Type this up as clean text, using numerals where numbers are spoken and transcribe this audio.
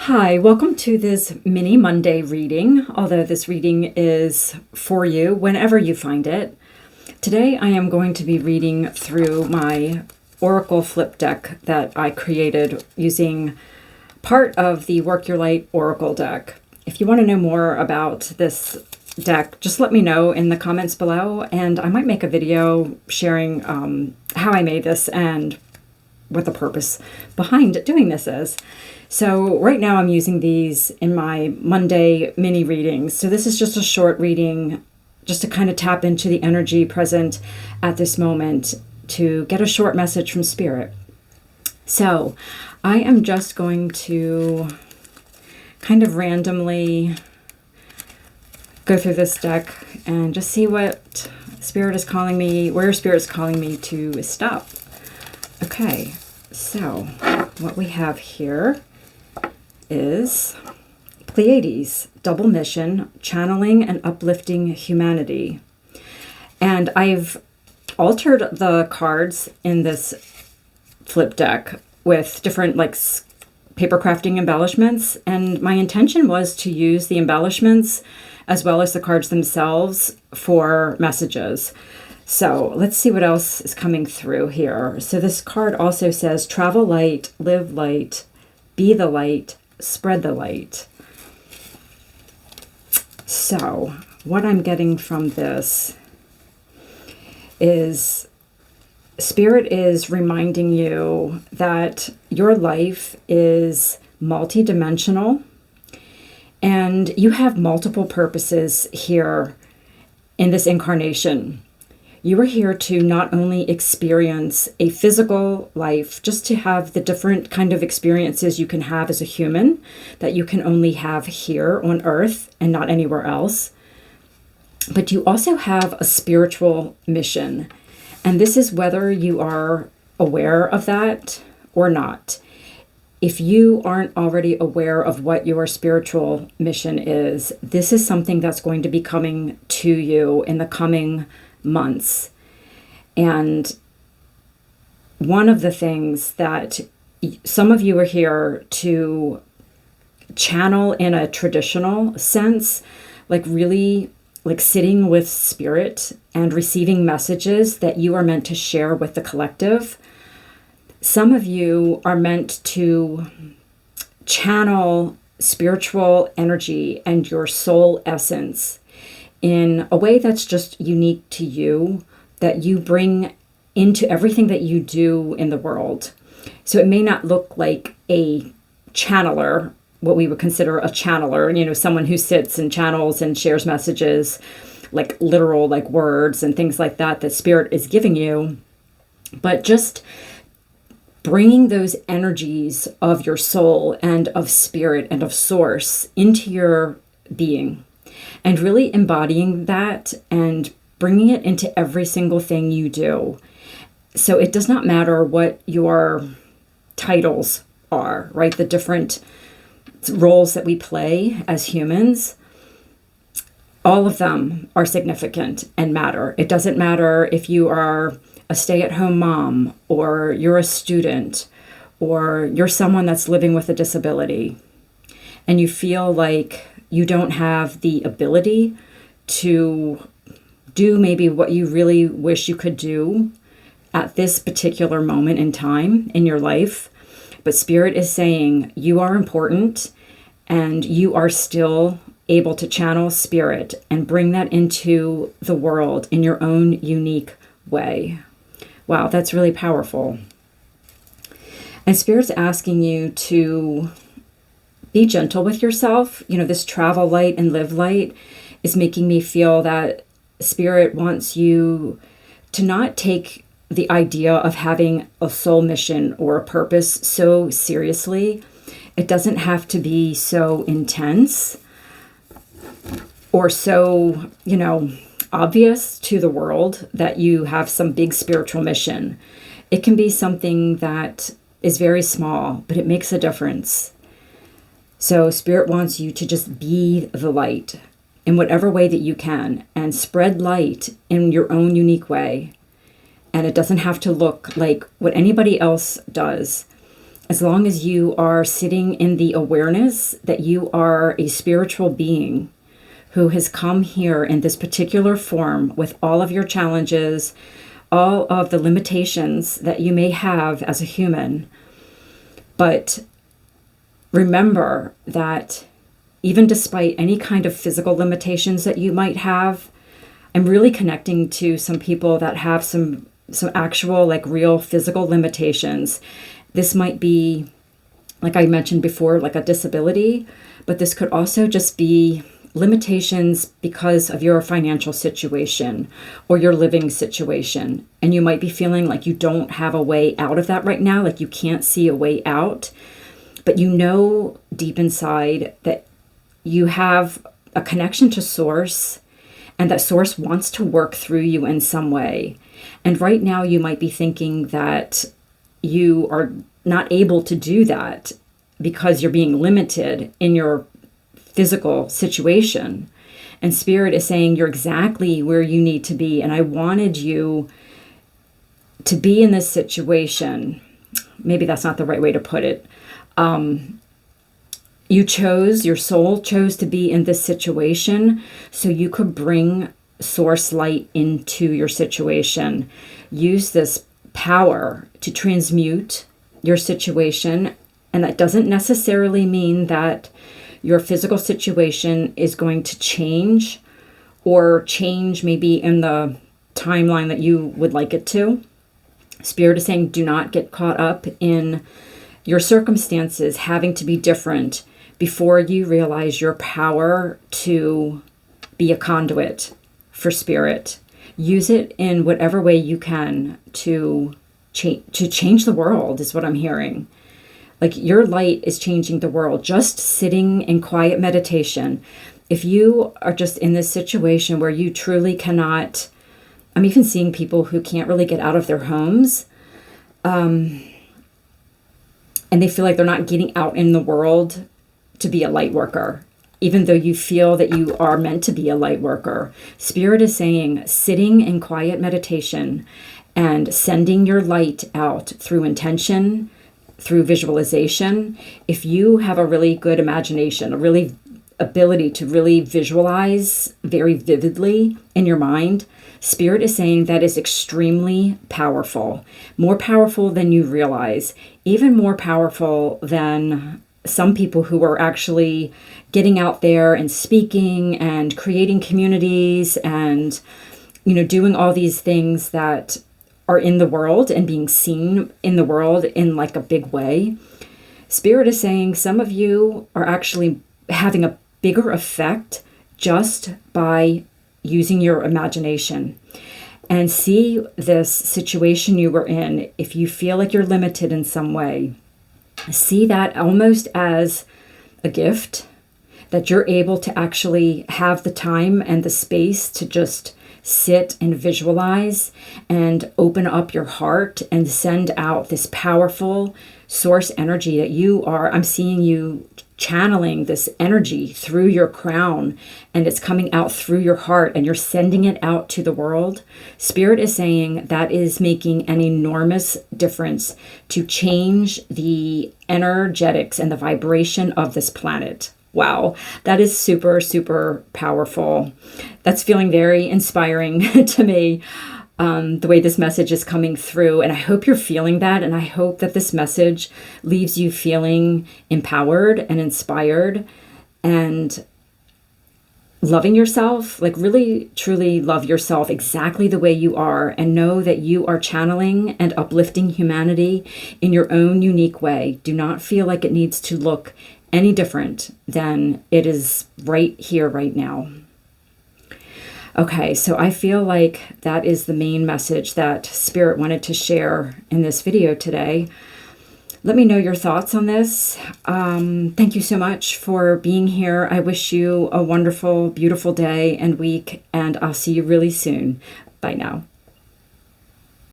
Hi, welcome to this mini Monday reading, although this reading is for you whenever you find it. Today I am going to be reading through my Oracle flip deck that I created using part of the Work Your Light Oracle deck. If you want to know more about this deck, just let me know in the comments below, and I might make a video sharing how I made this and what the purpose behind doing this is. So right now I'm using these in my Monday mini readings. So this is just a short reading just to kind of tap into the energy present at this moment to get a short message from Spirit. So I am just going to kind of randomly go through this deck and just see what Spirit is calling me, where Spirit is calling me to stop. Okay, so what we have here is Pleiades, double mission, channeling and uplifting humanity. And I've altered the cards in this flip deck with different paper crafting embellishments. And my intention was to use the embellishments as well as the cards themselves for messages. So let's see what else is coming through here. So this card also says, travel light, live light, be the light, spread the light. So what I'm getting from this is Spirit is reminding you that your life is multidimensional and you have multiple purposes here in this incarnation. You are here to not only experience a physical life, just to have the different kind of experiences you can have as a human that you can only have here on Earth and not anywhere else. But you also have a spiritual mission. And this is whether you are aware of that or not. If you aren't already aware of what your spiritual mission is, this is something that's going to be coming to you in the coming months. And one of the things that some of you are here to channel in a traditional sense, really sitting with Spirit and receiving messages that you are meant to share with the collective. Some of you are meant to channel spiritual energy and your soul essence in a way that's just unique to you, that you bring into everything that you do in the world. So it may not look like a channeler, what we would consider a channeler, someone who sits and channels and shares messages, like literal words and things like that Spirit is giving you, but just bringing those energies of your soul and of Spirit and of Source into your being. And really embodying that and bringing it into every single thing you do. So it does not matter what your titles are, right? The different roles that we play as humans, all of them are significant and matter. It doesn't matter if you are a stay-at-home mom, or you're a student, or you're someone that's living with a disability, and you feel like you don't have the ability to do maybe what you really wish you could do at this particular moment in time in your life. But Spirit is saying you are important and you are still able to channel Spirit and bring that into the world in your own unique way. Wow, that's really powerful. And Spirit's asking you to be gentle with yourself. This travel light and live light is making me feel that Spirit wants you to not take the idea of having a soul mission or a purpose so seriously. It doesn't have to be so intense or so, obvious to the world that you have some big spiritual mission. It can be something that is very small, but it makes a difference. So Spirit wants you to just be the light in whatever way that you can and spread light in your own unique way. And it doesn't have to look like what anybody else does. as long as you are sitting in the awareness that you are a spiritual being who has come here in this particular form with all of your challenges, all of the limitations that you may have as a human. But remember that even despite any kind of physical limitations that you might have, I'm really connecting to some people that have some actual, like, real physical limitations. This might be, like I mentioned before, like a disability, but this could also just be limitations because of your financial situation or your living situation. And you might be feeling like you don't have a way out of that right now, like you can't see a way out, but you know deep inside that you have a connection to Source, and that Source wants to work through you in some way. And right now you might be thinking that you are not able to do that because you're being limited in your physical situation. And Spirit is saying you're exactly where you need to be. And I wanted you to be in this situation. Maybe that's not the right way to put it. Your soul chose to be in this situation so you could bring Source light into your situation. Use this power to transmute your situation. And that doesn't necessarily mean that your physical situation is going to change, or change maybe in the timeline that you would like it to. Spirit is saying do not get caught up in your circumstances having to be different before you realize your power to be a conduit for Spirit. Use it in whatever way you can to change the world, is what I'm hearing. Like, your light is changing the world. Just sitting in quiet meditation. If you are just in this situation where you truly cannot, I'm even seeing people who can't really get out of their homes, and they feel like they're not getting out in the world to be a light worker, even though you feel that you are meant to be a light worker. Spirit is saying sitting in quiet meditation and sending your light out through intention, through visualization. If you have a really good imagination, a really ability to really visualize very vividly in your mind, Spirit is saying that is extremely powerful, more powerful than you realize, even more powerful than some people who are actually getting out there and speaking and creating communities and, doing all these things that are in the world and being seen in the world in like a big way. Spirit is saying some of you are actually having a bigger effect just by using your imagination. And see this situation you were in, if you feel like you're limited in some way, see that almost as a gift, that you're able to actually have the time and the space to just sit and visualize and open up your heart and send out this powerful Source energy that I'm seeing you channeling this energy through your crown, and it's coming out through your heart and you're sending it out to the world. Spirit is saying that is making an enormous difference to change the energetics and the vibration of this planet. Wow, that is super, super powerful. That's feeling very inspiring to me, the way this message is coming through. And I hope you're feeling that. And I hope that this message leaves you feeling empowered and inspired and loving yourself. Like, really, truly love yourself exactly the way you are, and know that you are channeling and uplifting humanity in your own unique way. Do not feel like it needs to look any different than it is right here, right now. Okay, so I feel like that is the main message that Spirit wanted to share in this video today. Let me know your thoughts on this. Thank you so much for being here. I wish you a wonderful, beautiful day and week, and I'll see you really soon. Bye now.